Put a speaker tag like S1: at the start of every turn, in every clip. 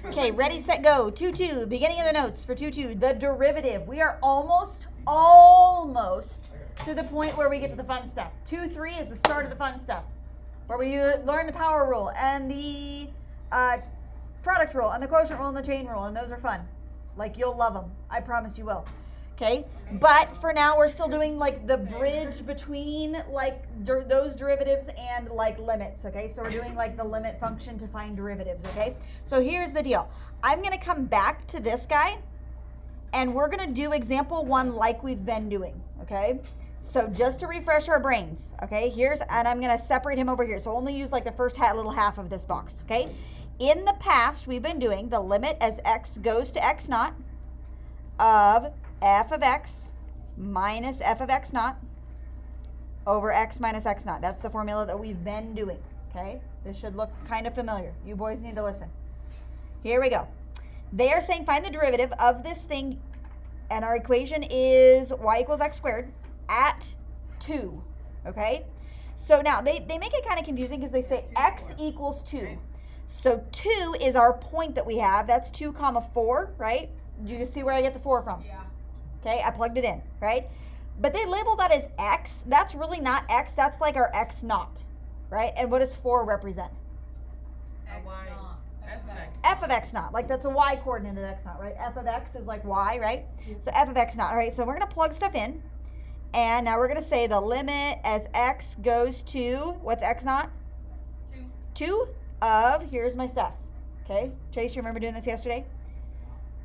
S1: Okay, ready, set, go. 2-2, beginning of the notes for 2-2. The derivative. We are almost to the point where we get to the fun stuff. 2-3 is the start of the fun stuff, where we learn the power rule and the product rule and the quotient rule and the chain rule, and those are fun. Like, you'll love them. I promise you will. Okay, but for now we're still doing like the bridge between like those derivatives and like limits. Okay, so we're doing like the limit function to find derivatives. Okay, so here's the deal. I'm going to come back to this guy and we're going to do example 1 like we've been doing. Okay, so just to refresh our brains. Okay, and I'm going to separate him over here, so only use like the first little half of this box. Okay, in the past we've been doing the limit as x goes to x naught of f of x minus f of x naught over x minus x naught. That's the formula that we've been doing. Okay, this should look kind of familiar. You boys need to listen. Here we go. They are saying find the derivative of this thing, and our equation is y equals x squared at 2. Okay, so now they make it kind of confusing because they say x equals 2. So 2 is our point that we have. That's 2 comma 4, right? You can see where I get the 4 from. Yeah. Okay, I plugged it in, right? But they label that as x. That's really not x. That's like our x naught, right? And what does 4 represent?
S2: X naught. F of x.
S1: F of x naught. Like, that's a y coordinate at x naught, right? F of x is like y, right? So f of x naught. All right, so we're going to plug stuff in. And now we're going to say the limit as x goes to, what's x naught? 2 of, here's my stuff. Okay, Chase, you remember doing this yesterday?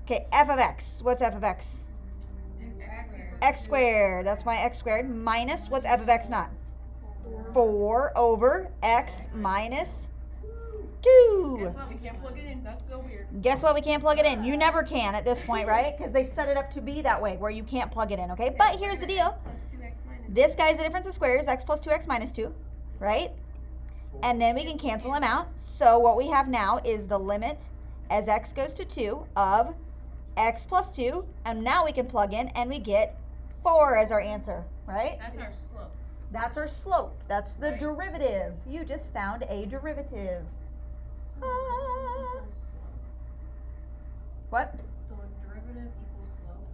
S1: Okay, f of x. What's f of x? X squared. That's my x squared. Minus, what's f of x naught? 4 over x minus 2.
S2: Guess what? We can't plug it in. That's so weird.
S1: Guess what? We can't plug it in. You never can at this point, right? Because they set it up to be that way, where you can't plug it in, okay? But here's the deal. This guy's the difference of squares, x plus 2x minus 2, right? And then we can cancel them out. So what we have now is the limit as x goes to 2 of x plus 2. And now we can plug in and we get 4 as our answer, right?
S2: That's our slope.
S1: That's our slope. That's the derivative. You just found a derivative. What?
S2: The derivative equals slope.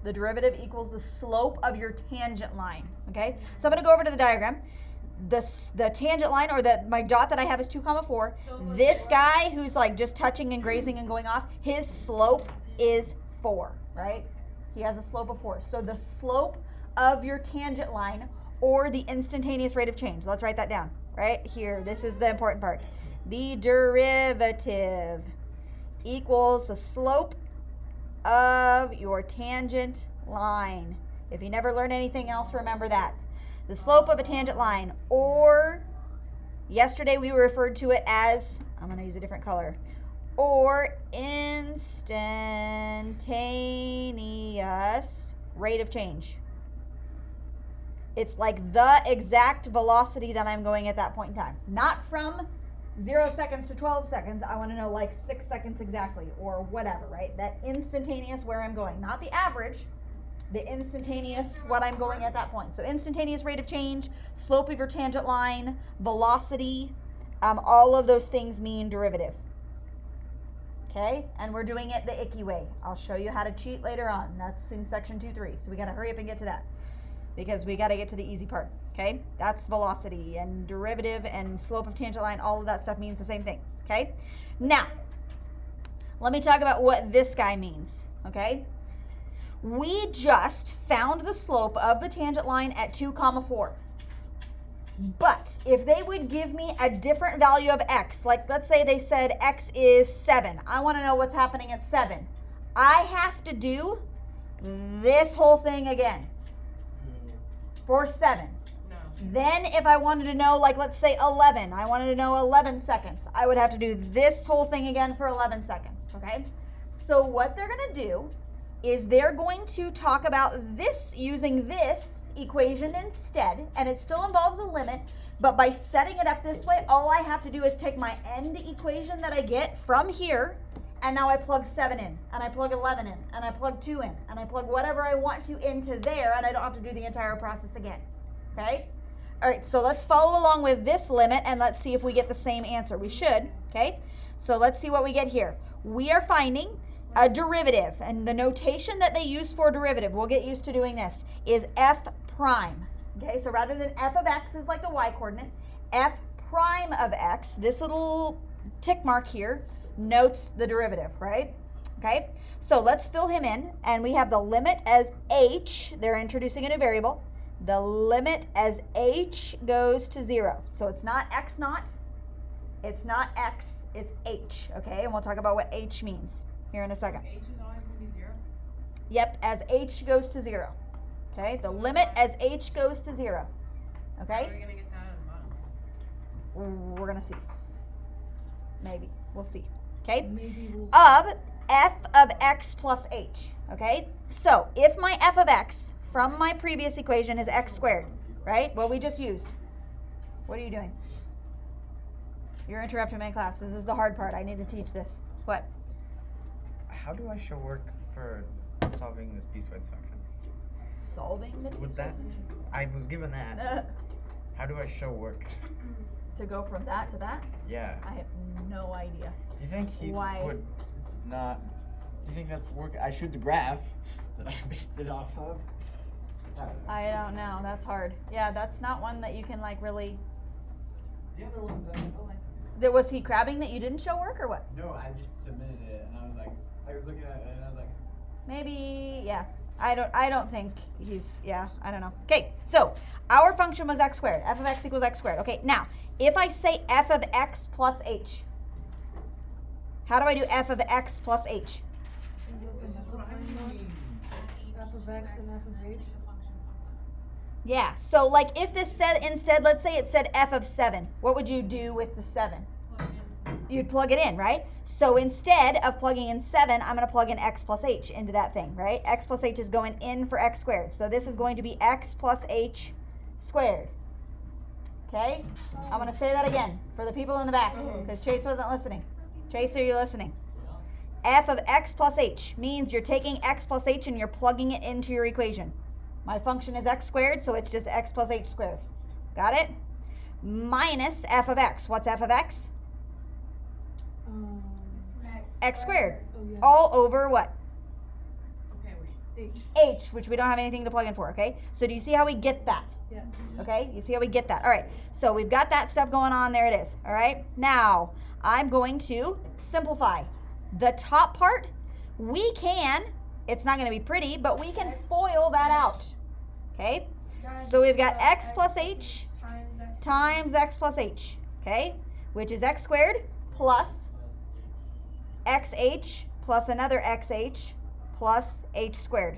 S1: The derivative equals the slope of your tangent line, okay? So I'm going to go over to the diagram. The tangent line, or my dot that I have is 2 comma 4. So this guy who's like just touching and grazing and going off, his slope is 4, right? He has a slope of 4. So the slope of your tangent line, or the instantaneous rate of change. Let's write that down right here. This is the important part. The derivative equals the slope of your tangent line. If you never learn anything else, remember that. The slope of a tangent line, or yesterday we referred to it as, I'm going to use a different color, or instantaneous rate of change. It's like the exact velocity that I'm going at that point in time. Not from 0 seconds to 12 seconds. I want to know like 6 seconds exactly, or whatever, right? That instantaneous where I'm going. Not the average, the instantaneous what I'm going at that point. So instantaneous rate of change, slope of your tangent line, velocity, all of those things mean derivative. Okay, and we're doing it the icky way. I'll show you how to cheat later on. That's in section 2.3. So we got to hurry up and get to that, because we got to get to the easy part. Okay, that's velocity and derivative and slope of tangent line. All of that stuff means the same thing. Okay, now let me talk about what this guy means. Okay, we just found the slope of the tangent line at 2 comma 4. But if they would give me a different value of x, like let's say they said x is 7. I want to know what's happening at 7. I have to do this whole thing again for 7.
S2: No.
S1: Then if I wanted to know, like let's say 11, I wanted to know 11 seconds, I would have to do this whole thing again for 11 seconds, okay? So what they're going to do is they're going to talk about this using this equation instead, and it still involves a limit, but by setting it up this way, all I have to do is take my end equation that I get from here, and now I plug 7 in, and I plug 11 in, and I plug 2 in, and I plug whatever I want to into there, and I don't have to do the entire process again, okay? All right, so let's follow along with this limit, and let's see if we get the same answer. We should, okay? So let's see what we get here. We are finding a derivative, and the notation that they use for derivative, we'll get used to doing this, is f prime. Okay, so rather than f of x is like the y coordinate, f prime of x, this little tick mark here, notes the derivative, right? Okay, so let's fill him in, and we have the limit as h, they're introducing a new variable, the limit as h goes to 0. So it's not x naught, it's not x, it's h, okay? And we'll talk about what h means here in a second.
S2: H is always going to be 0?
S1: Yep, as h goes to 0. Okay, the limit as h goes to 0.
S2: How are
S1: Okay,
S2: we going to get that at the bottom?
S1: we're gonna see. Maybe, we'll see. Okay,
S3: Maybe we'll
S1: of f of x plus h. Okay, so if my f of x from my previous equation is x squared, right? What we just used. What are you doing? You're interrupting my class. This is the hard part. I need to teach this. What?
S4: How do I show work for solving this piecewise function?
S1: Solving the
S4: With that, I was given that. How do I show work?
S1: to go from that to that?
S4: Yeah.
S1: I have no idea.
S4: Do you think he
S1: Why?
S4: would not? Do you think that's work? I showed the graph that I based it off of.
S1: I don't know. That's hard. Yeah, that's not one that you can like really.
S4: The other ones I don't like.
S1: Was he crabbing that you didn't show work or what?
S4: No, I just submitted it, and I was like, I was looking at it, and I was like,
S1: Maybe, yeah. I don't think he's, yeah, I don't know. Okay, so our function was x squared. F of x equals x squared. Okay, now, if I say f of x plus h, how do I do f of x plus h?
S4: this is what I mean.
S3: f of x and f of h.
S1: Yeah, so like if this said instead, let's say it said f of 7, what would you do with the 7?
S2: Plug in.
S1: You'd plug it in, right? So instead of plugging in 7, I'm going to plug in x plus h into that thing, right? X plus h is going in for x squared. So this is going to be x plus h squared. Okay? I'm going to say that again for the people in the back because Chase wasn't listening. Chase, are you listening? F of x plus h means you're taking x plus h and you're plugging it into your equation. My function is x squared, so it's just x plus h squared. Got it? Minus f of x. What's f of x? X squared.
S3: Oh, yeah.
S1: All over what?
S2: Okay, wait.
S3: H.
S1: H, which we don't have anything to plug in for, okay? So do you see how we get that?
S3: Yeah.
S1: Okay, you see how we get that? All right, so we've got that stuff going on. There it is, all right? Now, I'm going to simplify. The top part, we can, it's not going to be pretty, but we can FOIL that out, okay? So we've got x plus h times x plus h, okay? Which is x squared plus xh plus another xh plus h squared.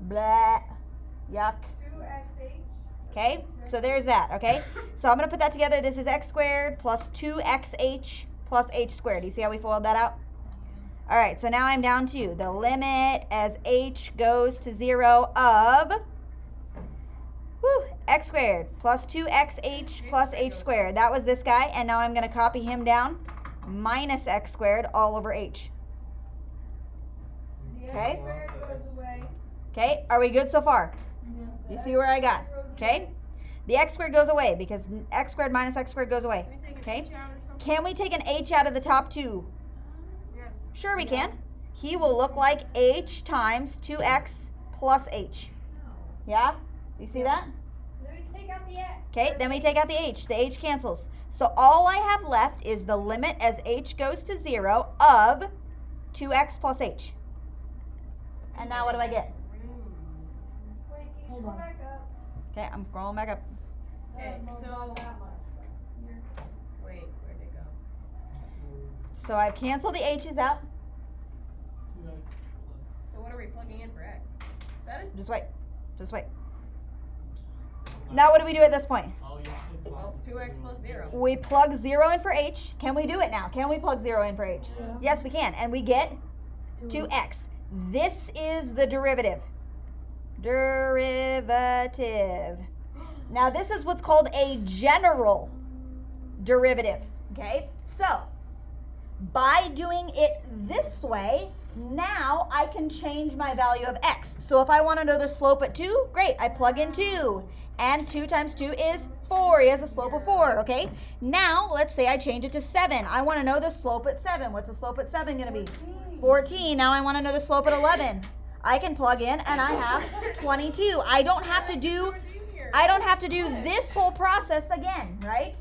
S1: Blah. Yuck.
S2: 2xh.
S1: Okay, so there's that, okay? So I'm going to put that together. This is x squared plus 2xh plus h squared. You see how we foiled that out? All right, so now I'm down to the limit as h goes to 0 of x squared plus 2xh plus h squared. That was this guy, and now I'm going to copy him down. Minus x squared all over h. Okay? Okay, are we good so far? You see where I got? Okay? The x squared goes away because x squared minus x squared goes away. Okay? Can we take an h out of the top two?
S2: Yeah.
S1: Sure we can. He will look like h times 2x plus h. Yeah? You see that?
S2: Let me take out the x.
S1: Okay, then we take out the h. The h cancels. So all I have left is the limit as h goes to 0 of 2x plus h. And now what do I get?
S2: Wait, can you
S3: Hold
S2: scroll
S3: on.
S2: back up?
S1: Okay, I'm scrolling back up.
S2: Okay, so. Wait, where'd it go?
S1: So I've canceled the h's out.
S2: So what are we plugging in for x? 7?
S1: Just wait. Just wait. Now what do we do at this point?
S2: Well, 2x plus 0.
S1: We plug 0 in for h. Can we do it now? Can we plug 0 in for h?
S3: Yeah.
S1: Yes, we can. And we get 2x. This is the derivative. Derivative. Now this is what's called a general derivative. Okay? So, by doing it this way, Now I can change my value of x. So if I want to know the slope at 2, great, I plug in 2. And 2 times 2 is 4. He has a slope of 4, okay? Now, let's say I change it to 7. I want to know the slope at 7. What's the slope at 7 going to be? 14. Now I want to know the slope at 11. I can plug in and I have 22. I don't have to do this whole process again, right?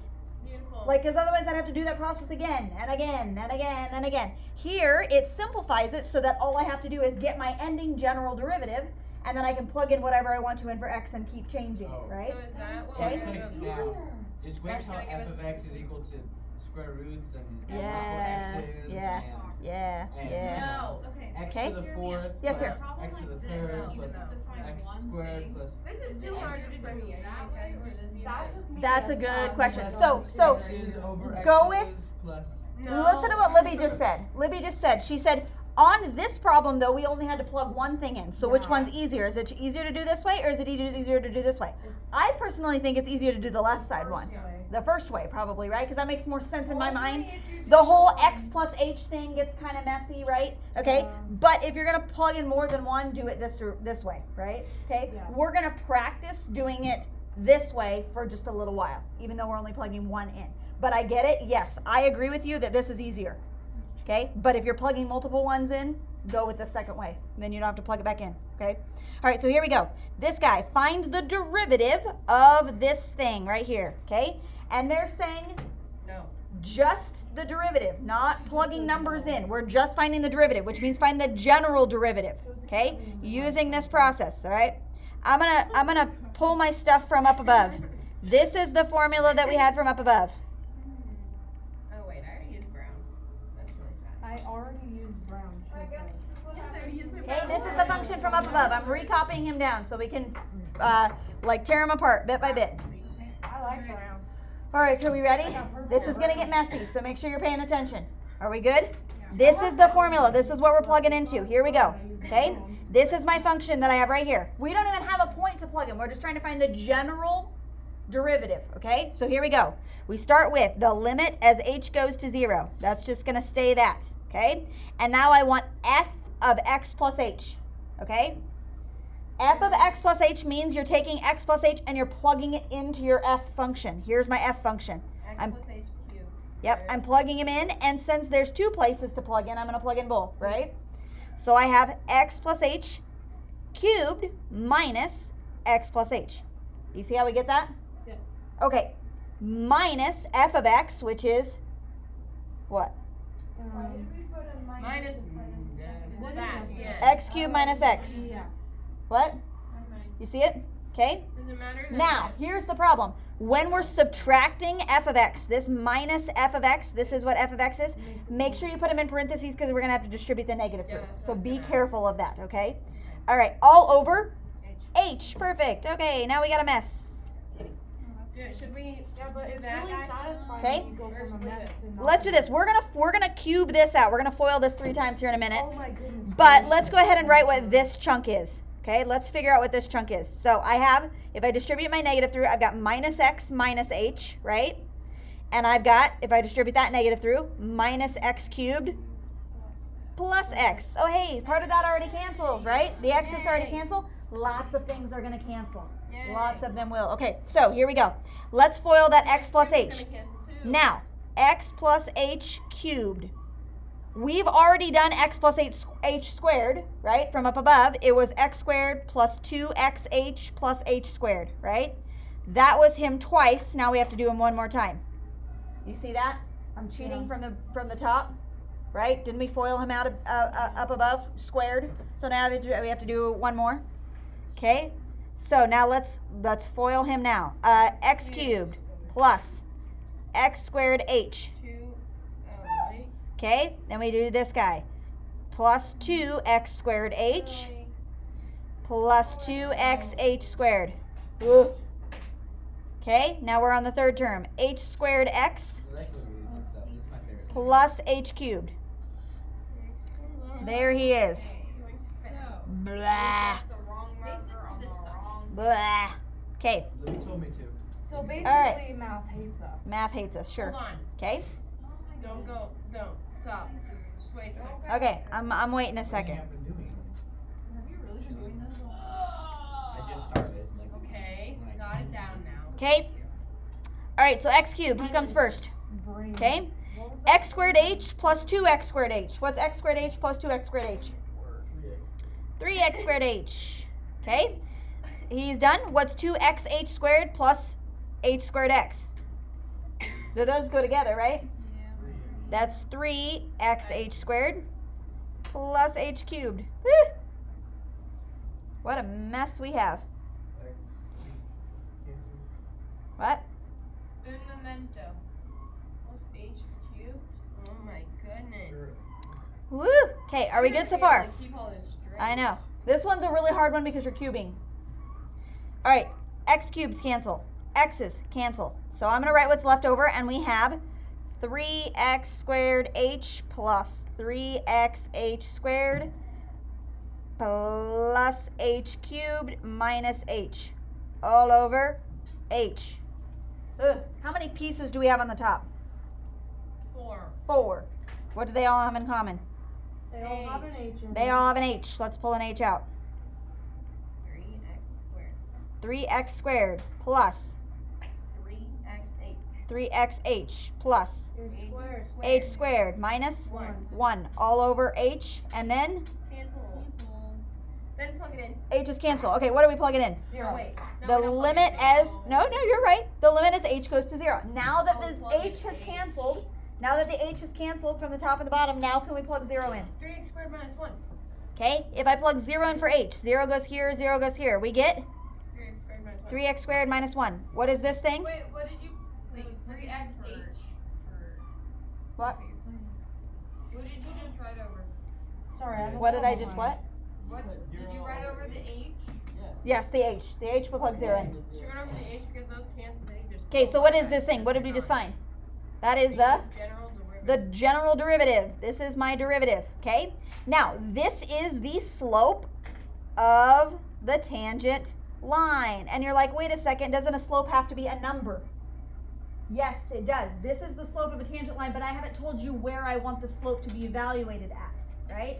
S2: Beautiful.
S1: Like, because otherwise I'd have to do that process again and again and again and again. Here, it simplifies it so that all I have to do is get my ending general derivative, and then I can plug in whatever I want to in for x and keep changing it, right?
S2: So is that what
S1: Okay.
S2: we're gonna do?
S4: Now, is wait
S2: That's
S4: till
S2: gonna give
S4: f
S2: us-
S4: of x is equal to square roots and
S1: Yeah,
S4: x is
S1: yeah. Yeah,
S4: and
S1: yeah.
S2: No.
S4: x
S1: Okay.
S4: to the 4th
S1: Yes,
S4: plus
S1: sir.
S4: x to the
S2: No,
S4: 3rd
S2: you
S4: plus
S2: just
S4: x squared plus
S2: This is too hard to do for me. That way or just this?
S1: That's a good question.
S4: x
S1: So
S4: is over x
S1: go with-
S4: plus
S1: listen to what Libby just said. Libby just said, she said, on this problem, though, we only had to plug one thing in. So which one's easier? Is it easier to do this way, or is it easier to do this way? I personally think it's easier to do the left side one. The first way, probably, right? Because that makes more sense in my mind. The whole x plus h thing gets kind of messy, right? Okay? But if you're going to plug in more than one, do it this way, right? Okay?
S3: Yeah.
S1: We're going to practice doing it this way for just a little while, even though we're only plugging one in. But I get it. Yes, I agree with you that this is easier. Okay? But if you're plugging multiple ones in, go with the second way. Then you don't have to plug it back in. Okay? All right, so here we go. This guy, find the derivative of this thing right here. Okay? And they're saying
S2: No.
S1: just the derivative, not plugging numbers in. We're just finding the derivative, which means find the general derivative. Okay? Using this process, all right? I'm gonna pull my stuff from up above. This is the formula that we had from up above.
S2: Oh wait, I already used brown. That's really sad.
S3: I already used brown. she said.
S2: Yes, I already used my
S1: Okay,
S2: brown.
S1: this is the function from up above. I'm recopying him down so we can like tear him apart bit by bit.
S3: I like brown.
S1: All right, so are we ready? This is gonna get messy, so make sure you're paying attention. Are we good? This is the formula. This is what we're plugging into. Here we go. Okay? This is my function that I have right here. We don't even have a point to plug in. We're just trying to find the general derivative. Okay? So here we go. We start with the limit as h goes to 0. That's just going to stay that. Okay? And now I want f of x plus h. Okay? F of x plus h means you're taking x plus h and you're plugging it into your f function. Here's my f function.
S2: X
S1: I'm-
S2: plus h cubed.
S1: Yep, I'm plugging him in, and since there's two places to plug in, I'm going to plug in both, right? So I have x plus h cubed minus x plus h. You see how we get that?
S3: Yes.
S1: Okay, minus f of x, which is what?
S2: Minus
S3: What is
S2: that.
S3: it?
S2: Yeah.
S1: X cubed minus x.
S3: Yeah.
S1: What? You see it? Okay.
S2: Does it matter?
S1: Now, here's the problem. When we're subtracting f of x, this minus f of x, this is what f of x is, make sure you put them in parentheses because we're going to have to distribute the negative
S2: Yeah,
S1: through.
S2: that's
S1: So
S2: what I was
S1: be
S2: gonna
S1: careful of that, okay? All right, all over
S2: H.
S1: h. Perfect. Okay, now we got a mess.
S2: Dude, should we
S3: Yeah, but
S2: do
S3: it's
S2: that
S3: really
S2: guy?
S3: satisfying
S1: Okay.
S3: when you go
S2: Or just
S3: from a
S2: leave
S3: mess
S2: it?
S3: to not.
S1: Let's do this. We're gonna cube this out. We're gonna FOIL this 3 times here in a minute.
S3: Oh my goodness.
S1: But let's go ahead and write what this chunk is. Okay, let's figure out what this chunk is. So I have, if I distribute my negative through, I've got minus x minus h, right? And I've got, if I distribute that negative through, minus x cubed plus x. Oh, hey, part of that already cancels, right? The x's already
S2: Yay.
S1: cancel. Lots of things are going to cancel.
S2: Yay.
S1: Lots of them will. Okay, so here we go. Let's FOIL that x plus
S2: It's
S1: h.
S2: gonna cancel too.
S1: Now, x plus h cubed. We've already done x plus h squared, right? From up above, it was x squared plus 2xh plus h squared, right? That was him twice. Now we have to do him one more time. You see that? I'm cheating from the top, right? Didn't we FOIL him out up above, squared? So now we have to do one more. Okay. So now let's FOIL him now. X cubed plus x squared h.
S2: Wait.
S1: Okay, then we do this guy. Plus 2x squared h plus 2xh squared. Ugh. Okay, now we're on the third term. H squared x
S4: That's really good stuff. This is my favorite.
S1: plus h cubed. There he is. Blah. Blah. Okay,
S4: Libby told me to.
S3: So basically,
S1: right.
S3: math hates us.
S1: math hates us, sure.
S2: Hold on.
S1: Okay,
S2: Don't go. Don't. Stop. Just wait a second.
S1: Okay, I'm waiting a
S4: What
S1: second.
S4: have you been doing?
S3: Have you really been doing this?
S4: I just started. Like,
S2: Okay, got it down now.
S1: Okay. All right, so x cubed, he comes first.
S3: Brain.
S1: Okay.
S3: What was that?
S1: X squared h plus 2x squared h. What's x squared h plus 2x squared h? 3x squared h. Okay. He's done. What's 2xh squared plus h squared x? Do those go together, right? That's 3xh squared plus h cubed. Woo! What a mess we have. What?
S2: Un momento. What's h cubed? Oh my goodness.
S1: Woo! Okay, are we good so far?
S2: Keep all this straight.
S1: I know. This one's a really hard one because you're cubing. All right, x cubes cancel. X's cancel. So I'm going to write what's left over, and we have 3x squared h plus 3xh squared plus h cubed minus h all over h. Ugh. How many pieces do we have on the top?
S2: 4.
S1: 4. What do they all have in common?
S3: They all have an H in
S1: They
S3: it.
S1: all have an h. Let's pull an h out.
S2: 3x squared.
S1: 3x squared plus
S2: 3xh.
S1: 3xh plus
S3: H squared.
S1: h squared minus 1 all over h, and then
S2: Cancel. Then plug it in.
S1: h is cancel. Okay, what are we plugging in?
S2: Oh, wait. No,
S1: The
S2: we don't plug it
S1: limit
S2: in.
S1: as, no, you're right. The limit as h goes to 0. Now that
S2: Oh,
S1: this
S2: plug
S1: h
S2: in
S1: has
S2: H.
S1: canceled, now that the h is canceled from the top and the bottom, now can we plug 0 in?
S2: 3x squared minus 1.
S1: Okay, if I plug 0 in for h, 0 goes here, 0 goes here. We get
S2: 3x squared minus 1.
S1: 3x squared minus 1. What is this thing?
S2: Wait, what did you? Wait, 3xh.
S1: What?
S2: What did you just write over?
S3: Sorry, I don't
S1: What did I
S3: have
S1: just
S3: mine.
S1: what?
S2: What did you write over the h?
S1: Yes, the h. The h will plug 0 in.
S2: She wrote over the h because those can't. They just.
S1: Okay, so what is this thing? What did we just find? That is the
S2: general derivative.
S1: the general derivative. This is my derivative, okay? Now, this is the slope of the tangent line. And you're like, wait a second, doesn't a slope have to be a number? Yes, it does. This is the slope of a tangent line, but I haven't told you where I want the slope to be evaluated at, right?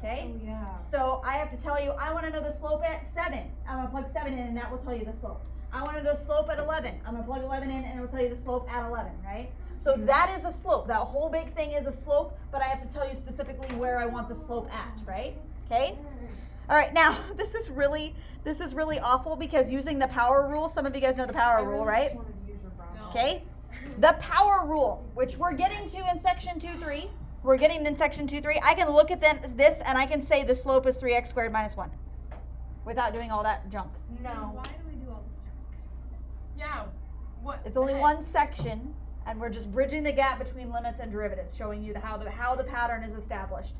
S1: Okay?
S3: Oh, yeah.
S1: So I have to tell you, I want to know the slope at 7. I'm going to plug 7 in, and that will tell you the slope. I want to know the slope at 11. I'm going to plug 11 in, and it will tell you the slope at 11, right? So that is a slope. That whole big thing is a slope, but I have to tell you specifically where I want the slope at, right? Okay? All right, now, this is really awful because using the power rule, some of you guys know the power rule, right?
S3: Wanted to use your brown.
S2: No.
S1: Okay? The power rule, which we're getting to in section 2.3. We're getting in section 2.3. I can look at this and I can say the slope is 3x squared minus 1 without doing all that junk.
S3: No.
S2: Why do we do all this junk? Yeah. What?
S1: It's only
S2: the heck?
S1: one section, and we're just bridging the gap between limits and derivatives, showing you how the pattern is established.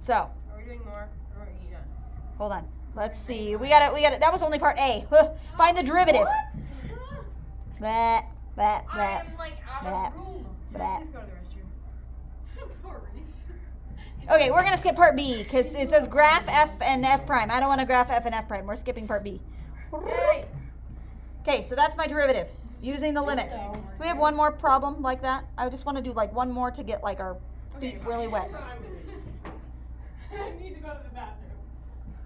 S1: So,
S2: Are we doing more? Or are you done?
S1: hold on. Let's see. We got it. That was only part A. Find the derivative.
S2: What?
S1: Blah, blah,
S2: I
S1: blah.
S2: am like out
S1: Blah.
S2: of room.
S1: Blah.
S2: Please go to the restroom. Poor Reese.
S1: Okay, we're going to skip part B because it says graph F and F prime. I don't want to graph F and F prime. We're skipping part B.
S2: Yay.
S1: Okay, so that's my derivative using the limit. Do we have one more problem like that? I just want to do like one more to get like our feet really wet.
S2: I need to go to the bathroom.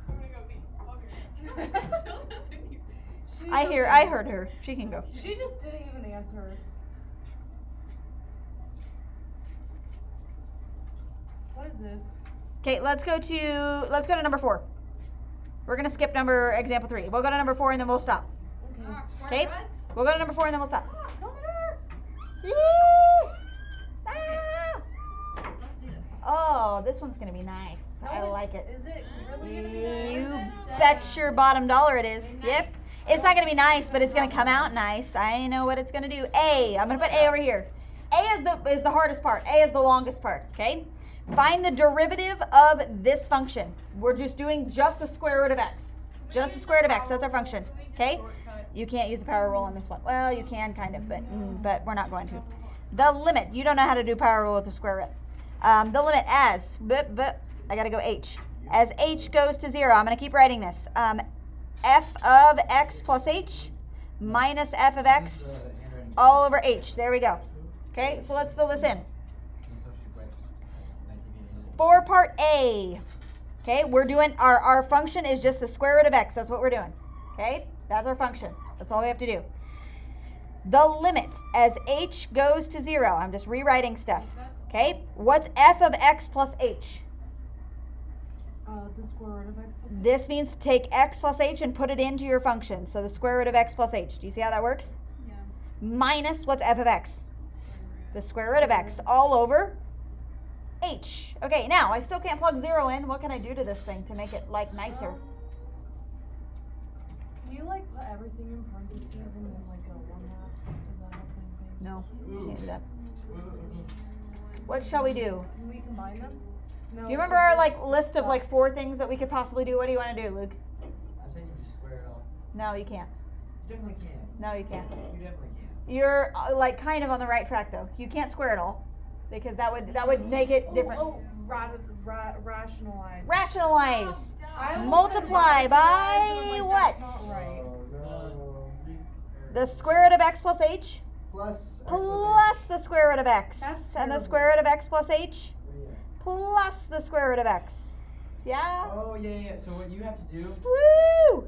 S2: I'm gonna go pee. Okay. Still doesn't even.
S1: I heard her. She can go.
S3: She just didn't even answer. What is this?
S1: Okay, let's go to number 4. We're gonna skip example 3. We'll go to number 4 and then we'll stop. Okay? We'll go to number 4 and then we'll stop.
S3: Come here.
S1: Yee! Ah!
S2: Let's do this.
S1: Oh, this one's gonna be nice. I
S3: No,
S1: like it.
S3: Is it really gonna be
S1: You
S3: nice?
S1: bet your bottom dollar it is. Yep. It's not gonna be nice, but it's gonna come out nice. I know what it's gonna do. A. I'm gonna put A over here. A is the hardest part. A is the longest part. Okay. Find the derivative of this function. We're just doing just the square root of x. Just the square root of x. That's our function. Okay. You can't use the power rule on this one. Well, you can kind of, but we're not going to. The limit. You don't know how to do power rule with the square root. The limit as, I gotta go h. As h goes to 0, I'm gonna keep writing this. F of x plus h minus f of x all over h. There we go. Okay, so let's fill this in. for part A, okay, we're doing, our function is just the square root of x. That's what we're doing, okay? That's our function. That's all we have to do. The limit as h goes to 0. I'm just rewriting stuff, okay? What's f of x plus h?
S3: The square root of x plus
S1: This means take x plus h and put it into your function. So the square root of x plus h. Do you see how that works?
S2: Yeah.
S1: Minus what's f of x? The square root of x all over h. Okay, now I still can't plug 0 in. What can I do to this thing to make it like nicer?
S3: Can you like put everything in parentheses and then like go 1/2? Does that help anything?
S1: No, you can't do that. What shall we do?
S3: Can we combine them? No.
S1: Do you remember our like list of like 4 things that we could possibly do? What do you want to do, Luke?
S4: I'm saying you just square it all.
S1: No, you can't.
S4: You definitely can.
S1: No, you can't.
S4: You definitely can.
S1: You're like kind of on the right track though. You can't square it all because that would make it different.
S3: Rationalize.
S1: Rationalize.
S3: I almost
S1: Multiply
S3: said
S1: by
S3: rationalize, but
S1: what?
S3: That's not right.
S4: Oh,
S1: The square root of x plus h plus the square root of x.
S3: That's
S1: And the
S3: terrible.
S1: square root of x plus h plus the square root of x. Yeah?
S4: Oh, yeah. So what you have to do,
S1: Woo!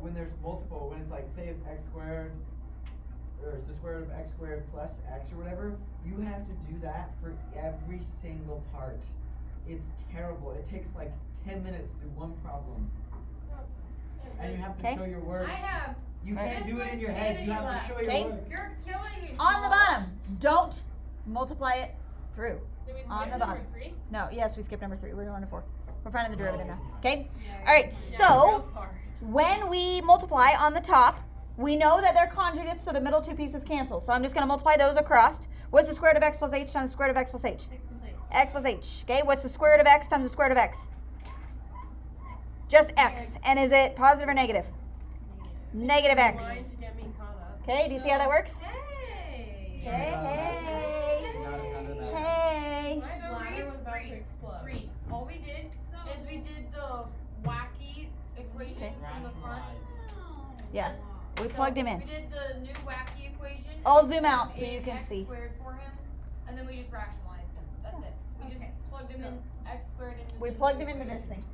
S4: when there's multiple, when it's like, say it's x squared, or it's the square root of x squared plus x or whatever, you have to do that for every single part. It's terrible. It takes like 10 minutes to do one problem. And you have to
S1: Okay.
S4: show your work.
S2: I have.
S4: You can't
S2: This
S4: do it in
S2: was
S4: your head. You have to
S2: sanity
S4: show
S1: Okay.
S4: your work.
S2: You're killing me.
S1: On the
S2: Smalls.
S1: bottom, don't multiply it through.
S2: Did we skip
S1: On the
S2: number
S1: bottom.
S2: 3?
S1: No, yes, we skipped number 3. We're going to 4. We're finding the derivative now. Okay?
S2: Yeah.
S1: All right,
S2: Yeah,
S1: so
S2: real far.
S1: when we multiply on the top, we know that they're conjugates, so the middle 2 pieces cancel. So I'm just going to multiply those across. What's the square root of x plus h times the square root of x plus h? X plus h. Okay, what's the square root of x times the square root of x? Just x. And is it positive or negative? Negative x.
S2: Line to get me caught up.
S1: Okay, do you see how that works?
S2: Hey.
S1: Hey, hey.
S4: Should not have done that.
S1: Hey.
S2: My
S3: So
S2: bladder
S3: Reese,
S2: was about to explode.
S3: Reese,
S2: All we did is we did the wacky equation
S1: Okay.
S2: from the front.
S1: Yes, we
S2: So
S1: plugged him in.
S2: We did the new wacky equation.
S1: I'll
S2: and we
S1: zoom out
S2: plugged
S1: so you
S2: in
S1: can
S2: x
S1: see.
S2: squared for him, and then we just rationalized him. That's it. We just plugged him in x squared into
S1: We
S2: the
S1: plugged
S2: new
S1: him into this
S2: equation.
S1: thing.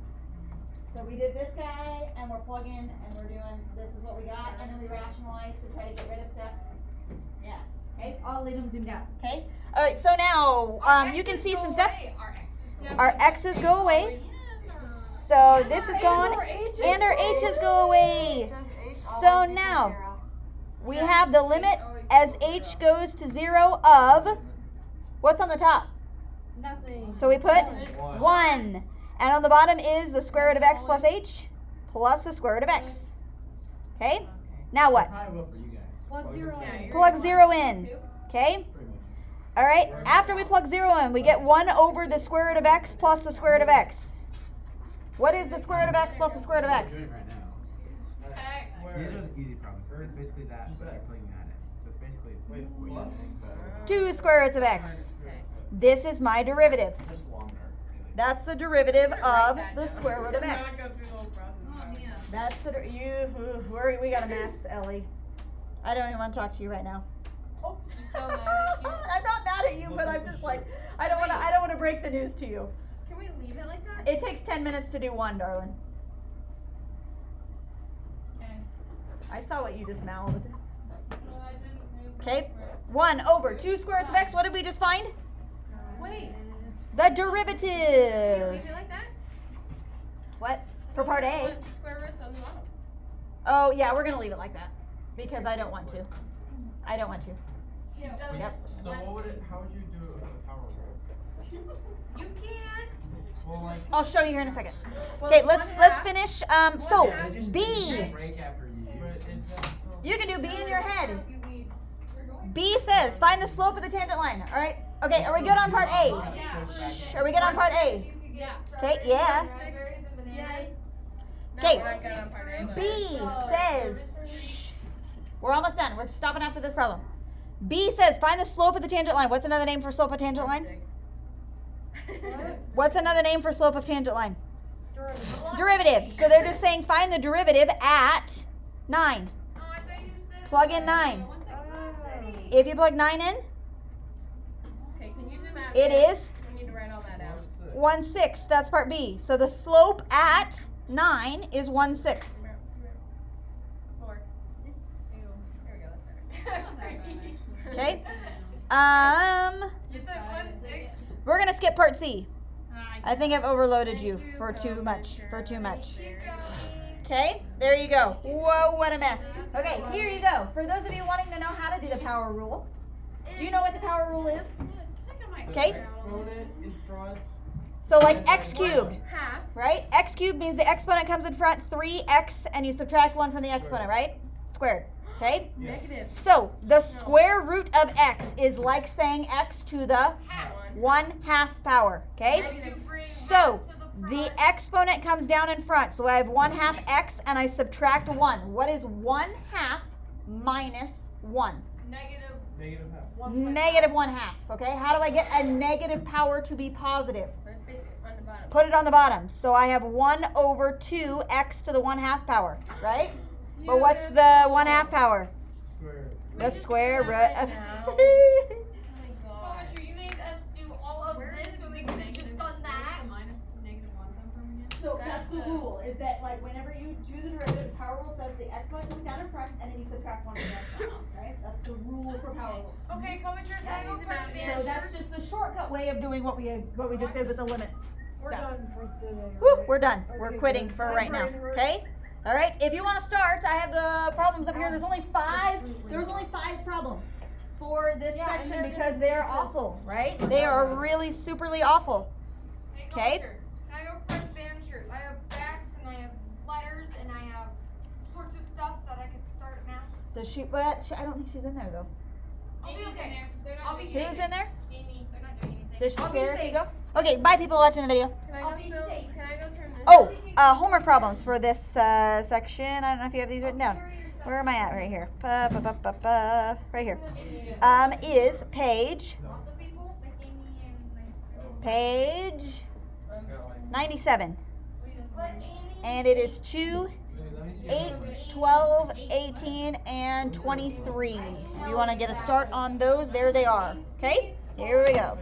S1: So we did this guy, and we're plugging, and we're doing, this is what we got, and then we rationalized to try to get rid of stuff. Yeah, okay, I'll leave them zoomed out, okay? All right, so now,
S2: Our
S1: you can
S2: X's
S1: see
S2: go
S1: some stuff.
S2: away.
S1: Our X's go away. So this is gone, and our H's go away. So now, we have the limit as H goes to 0 of, what's on the top?
S3: Nothing.
S1: So we put
S4: One.
S1: 1. And on the bottom is the square root of x plus h plus the square root of x. Okay? Now what?
S4: Probably will for you guys.
S3: Plug 0
S2: Yeah,
S3: in.
S2: you're
S1: Plug
S2: right.
S1: 0 in. Okay?
S4: Pretty much.
S1: All right. After we plug 0 in, we get 1 over the square root of x plus the square root of x. What is the square root of x plus the square root of x?
S4: We're doing it right now.
S2: X.
S5: These are the easy problems. It's basically that, but you're plugging that in. So it's basically
S4: Wait,
S5: what you
S4: what?
S5: think, but
S1: 2 square roots of x. This is my derivative.
S5: just longer.
S1: That's the derivative of
S2: that
S1: the
S2: down.
S1: square root of
S2: Not
S1: x.
S2: go through the whole process.
S3: Oh, man.
S1: That's we got a mess, Ellie. I don't even want to talk to you right now.
S2: She's so mad at you.
S1: I'm not mad at you, but I'm just like, I don't want to break the news to you.
S2: Can we leave it like that?
S1: It takes 10 minutes to do one, darling.
S2: Okay.
S1: I saw what you just mouthed.
S2: Well, I didn't use my
S1: Okay,
S2: square.
S1: 1 over 2 square roots of x. What did we just find?
S2: Wait.
S1: The
S2: Can we
S1: derivative.
S2: leave it like that?
S1: What? For part A.
S2: Put square roots on the bottom.
S1: Oh, yeah, we're going to leave it like that. Because I don't want to. I don't want to.
S2: She does
S1: Yep.
S5: So what would it? How would you do it with the power roll?
S2: You can't.
S5: Well, like.
S1: I'll show you here in a second.
S2: Well,
S1: Okay,
S2: one
S1: let's
S2: half.
S1: finish. So,
S2: half.
S1: B.
S5: Break after you. But it does so.
S1: You can do B in your head.
S2: You need. You're going.
S1: B says, find the slope of the tangent line. All right? Okay, are we good on part A?
S2: Yeah.
S1: Are we good on part A?
S2: Yeah.
S1: Okay, yeah.
S2: Yes. No,
S1: Okay.
S2: we're not good on part A, but-
S1: B says, shh, we're almost done. We're stopping after this problem. B says, find the slope of the tangent line. What's another name for slope of tangent line? What's another name for slope of tangent line? Derivative. So they're just saying find the derivative at 9.
S2: Oh, I thought you said.
S1: Plug in 9. If you plug 9 in,
S2: Okay, can you zoom out?
S1: it is
S2: We need to write all that out.
S1: 1/6. That's part B. So the slope at 9 is 1/6.
S2: 4. Ew. There we go. That's better.
S1: Okay.
S2: You said 1/6.
S1: We're gonna skip part C. I think I've overloaded you for too much. Okay, there you go. Whoa, what a mess. Okay, here you go. For those of you wanting to know how to do the power rule, do you know what the power rule is? Okay.
S4: Exponent in front.
S1: So like x cubed,
S2: Half.
S1: right? X cubed means the exponent comes in front, 3x, and you subtract 1 from the exponent, right? Squared. Okay?
S3: Negative.
S1: So the square root of x is like saying x to the
S2: Half.
S1: 1/2 power. Okay?
S2: Negative.
S1: So the exponent comes down in front. So I have 1/2 x and I subtract 1. What is 1/2 minus 1?
S2: Negative.
S4: Negative half.
S1: Negative 1/2. Okay? How do I get a negative power to be positive?
S2: On the bottom.
S1: Put it on the bottom. So I have 1/2 x to the 1/2 power, right? But what's the 1/2 power?
S4: Square.
S1: The square root of.
S2: Poetry, you made us do all of this, but we could have just done that.
S3: Minus negative 1 come from again?
S1: So that's the rule, is that like whenever you do the derivative, power rule says the exponent comes down in front and then you subtract 1 from the exponent, right? That's the rule for power rules.
S2: Okay, Poetry, can I go press
S1: So
S2: band?
S1: that's just the shortcut way of doing what we just did with the limits
S3: We're
S1: stuff.
S3: done for today.
S1: Woo,
S3: right?
S1: we're done. We're
S3: Okay,
S1: quitting
S3: good.
S1: for
S3: My
S1: right now.
S3: brain hurts.
S1: Okay? All right. If you want to start, I have the problems up here. There's only 5. There's only 5 problems for this
S3: Yeah, and
S1: section
S3: they're
S1: because
S3: gonna
S1: they're
S3: do this.
S1: awful, right? They are really superly awful.
S2: Hey,
S1: Okay.
S2: Poetry, can I go press band shirts? I have facts and I have letters and I have sorts of stuff that I could start at math.
S1: Does she? But I don't think she's in there though.
S2: I'll be okay.
S3: I'll
S2: be
S1: Who's
S2: safe.
S1: in there?
S2: Amy, they're not doing anything.
S1: Does she
S2: I'll be
S1: care if you
S2: safe.
S1: go? Okay. Bye, people watching the video.
S3: Can I
S2: I'll
S3: go
S2: be
S3: fill-
S2: safe.
S3: Can I go turn this?
S1: Oh, homework problems for this section. I don't know if you have these written down. Where am I at? Right here. Right here. Is page
S2: Lots of people, like Amy and like.
S1: page 97,
S2: But Amy.
S1: and it is 2, 8, 12, 18, and 23. If you want to get a start on those, there they are. Okay, here we go.